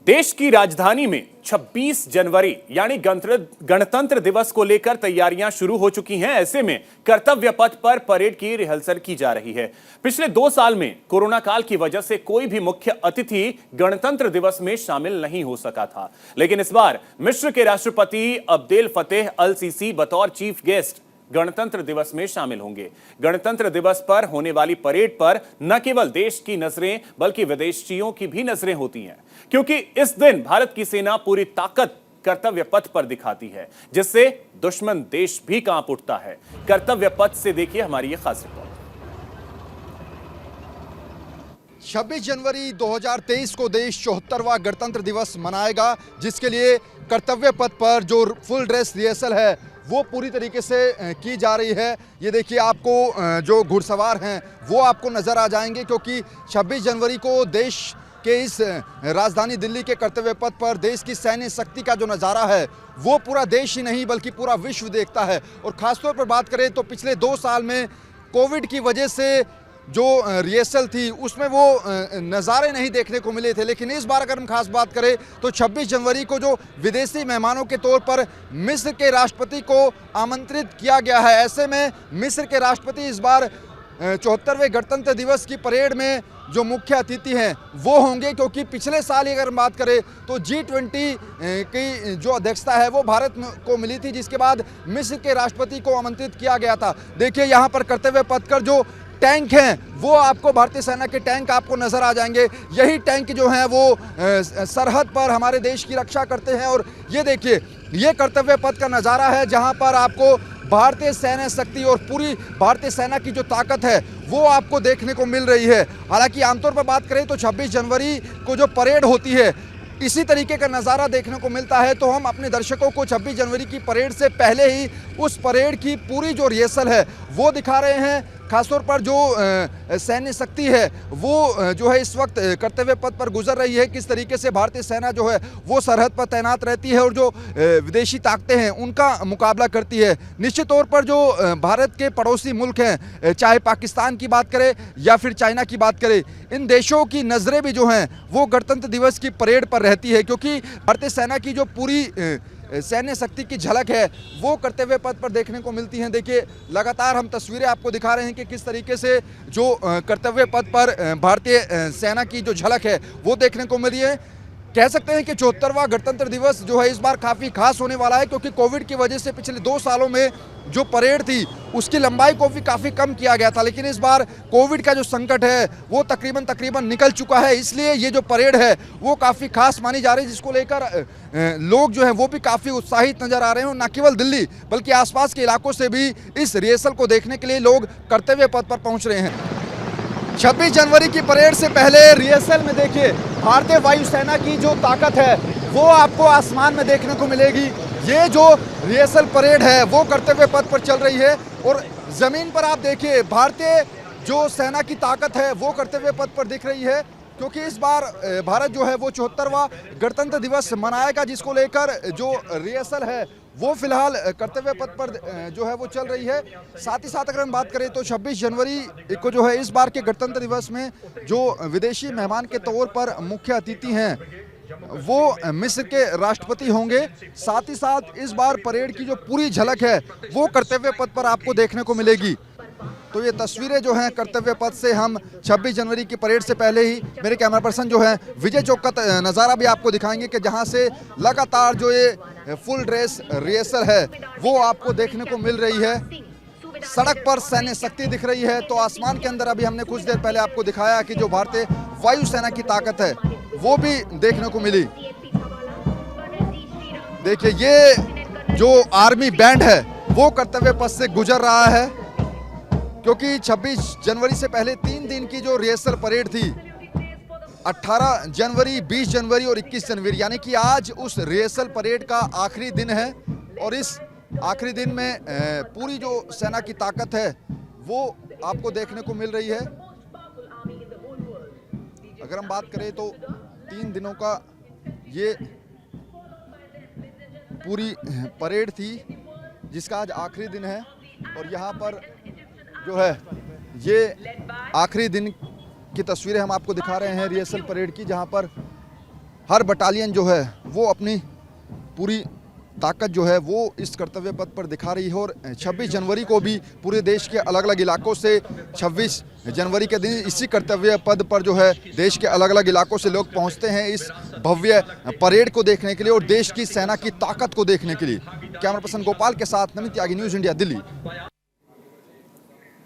देश की राजधानी में 26 जनवरी यानी गणतंत्र दिवस को लेकर तैयारियां शुरू हो चुकी हैं। ऐसे में कर्तव्य पथ पर परेड की रिहर्सल की जा रही है। पिछले 2 साल में कोरोना काल की वजह से कोई भी मुख्य अतिथि गणतंत्र दिवस में शामिल नहीं हो सका था, लेकिन इस बार मिस्र के राष्ट्रपति अब्देल फतेह अल सीसी बतौर चीफ गेस्ट गणतंत्र दिवस में शामिल होंगे। गणतंत्र दिवस पर होने वाली परेड पर न केवल देश की नजरें बल्कि विदेशियों की भी नजरें होती हैं, क्योंकि इस दिन भारत की सेना पूरी ताकत कर्तव्य पथ पर दिखाती है, जिससे दुश्मन देश भी कांप उठता है। कर्तव्य पथ से देखिए हमारी ये खास रिपोर्ट। 26 जनवरी 2023 को देश 74वां गणतंत्र दिवस मनाएगा, जिसके लिए कर्तव्य पथ पर जो फुल ड्रेस रिहर्सल है वो पूरी तरीके से की जा रही है। ये देखिए, आपको जो घुड़सवार हैं वो आपको नज़र आ जाएंगे, क्योंकि 26 जनवरी को देश के इस राजधानी दिल्ली के कर्तव्य पथ पर देश की सैन्य शक्ति का जो नज़ारा है वो पूरा देश ही नहीं बल्कि पूरा विश्व देखता है। और ख़ासतौर पर बात करें तो पिछले 2 साल में कोविड की वजह से जो रिहर्सल थी उसमें वो नज़ारे नहीं देखने को मिले थे, लेकिन इस बार अगर हम खास बात करें तो 26 जनवरी को जो विदेशी मेहमानों के तौर पर मिस्र के राष्ट्रपति को आमंत्रित किया गया है। ऐसे में मिस्र के राष्ट्रपति इस बार 74वें गणतंत्र दिवस की परेड में जो मुख्य अतिथि हैं वो होंगे, क्योंकि पिछले साल अगर बात करें तो G20 की जो अध्यक्षता है वो भारत को मिली थी, जिसके बाद मिस्र के राष्ट्रपति को आमंत्रित किया गया था। देखिए, यहाँ पर कर्तव्य पथ पर जो टैंक हैं वो आपको भारतीय सेना के टैंक आपको नजर आ जाएंगे। यही टैंक जो हैं वो सरहद पर हमारे देश की रक्षा करते हैं। और ये देखिए, ये कर्तव्य पथ का नज़ारा है जहां पर आपको भारतीय सैन्य शक्ति और पूरी भारतीय सेना की जो ताकत है वो आपको देखने को मिल रही है। हालांकि आमतौर पर बात करें तो 26 जनवरी को जो परेड होती है इसी तरीके का नज़ारा देखने को मिलता है, तो हम अपने दर्शकों को 26 जनवरी की परेड से पहले ही उस परेड की पूरी जो रिहर्सल है वो दिखा रहे हैं। खासतौर पर जो सैन्य शक्ति है वो जो है इस वक्त कर्तव्य पथ पर गुजर रही है, किस तरीके से भारतीय सेना जो है वो सरहद पर तैनात रहती है और जो विदेशी ताकतें हैं उनका मुकाबला करती है। निश्चित तौर पर जो भारत के पड़ोसी मुल्क हैं, चाहे पाकिस्तान की बात करें या फिर चाइना की बात करें, इन देशों की नज़रें भी जो हैं वो गणतंत्र दिवस की परेड पर रहती है, क्योंकि भारतीय सेना की जो पूरी सैन्य शक्ति की झलक है वो कर्तव्य पथ पर देखने को मिलती हैं। देखिए, लगातार हम तस्वीरें आपको दिखा रहे हैं कि किस तरीके से जो कर्तव्य पथ पर भारतीय सेना की जो झलक है वो देखने को मिली है। कह सकते हैं कि 74वां गणतंत्र दिवस जो है इस बार काफ़ी खास होने वाला है, क्योंकि कोविड की वजह से पिछले 2 सालों में जो परेड थी उसकी लंबाई को भी काफ़ी कम किया गया था, लेकिन इस बार कोविड का जो संकट है वो तकरीबन निकल चुका है। इसलिए ये जो परेड है वो काफ़ी खास मानी जा रही है, जिसको लेकर लोग जो हैं वो भी काफ़ी उत्साहित नज़र आ रहे हैं। न केवल दिल्ली बल्कि आसपास के इलाकों से भी इस रिहर्सल को देखने के लिए लोग कर्तव्य पथ पर पहुँच रहे हैं। 26 जनवरी की परेड से पहले रिहर्सल में देखिए, भारतीय वायुसेना की जो ताकत है वो आपको आसमान में देखने को मिलेगी। ये जो रिहर्सल परेड है वो कर्तव्य पथ पर चल रही है और ज़मीन पर आप देखिए भारतीय जो सेना की ताकत है वो कर्तव्य पथ पर दिख रही है, क्योंकि इस बार भारत जो है वो 74वां गणतंत्र दिवस मनाएगा, जिसको लेकर जो रिहर्सल है वो फिलहाल कर्तव्य पथ पर जो है वो चल रही है। साथ ही साथ अगर हम बात करें तो 26 जनवरी को जो है इस बार के गणतंत्र दिवस में जो विदेशी मेहमान के तौर पर मुख्य अतिथि हैं वो मिस्र के राष्ट्रपति होंगे। साथ ही साथ इस बार परेड की जो पूरी झलक है वो कर्तव्य पथ पर आपको देखने को मिलेगी। तो ये तस्वीरें जो हैं कर्तव्य पथ से हम 26 जनवरी की परेड से पहले ही मेरे कैमरा पर्सन जो हैं विजय चौक का नज़ारा भी आपको दिखाएंगे कि जहां से लगातार जो ये फुल ड्रेस रिहर्सल है वो आपको देखने को मिल रही है। सड़क पर सैन्य शक्ति दिख रही है, तो आसमान के अंदर अभी हमने कुछ देर पहले आपको दिखाया कि जो भारतीय वायुसेना की ताकत है वो भी देखने को मिली। देखिए, ये जो आर्मी बैंड है वो कर्तव्य पथ से गुजर रहा है, क्योंकि 26 जनवरी से पहले 3 दिन की जो रिहर्सल परेड थी 18 जनवरी, 20 जनवरी और 21 जनवरी, यानी कि आज उस रिहर्सल परेड का आखिरी दिन है। और इस आखिरी दिन में पूरी जो सेना की ताकत है वो आपको देखने को मिल रही है। अगर हम बात करें तो 3 दिनों का ये पूरी परेड थी जिसका आज आखिरी दिन है। और यहाँ पर जो है ये आखिरी दिन की तस्वीरें हम आपको दिखा रहे हैं रिहर्सल परेड की, जहां पर हर बटालियन जो है वो अपनी पूरी ताकत जो है वो इस कर्तव्य पथ पर दिखा रही है। और 26 जनवरी को भी पूरे देश के अलग अलग इलाकों से 26 जनवरी के दिन इसी कर्तव्य पथ पर जो है देश के अलग अलग इलाकों से लोग पहुंचते हैं इस भव्य परेड को देखने के लिए और देश की सेना की ताकत को देखने के लिए। कैमरा पर्सन गोपाल के साथ नमित त्यागी, न्यूज़ इंडिया, दिल्ली।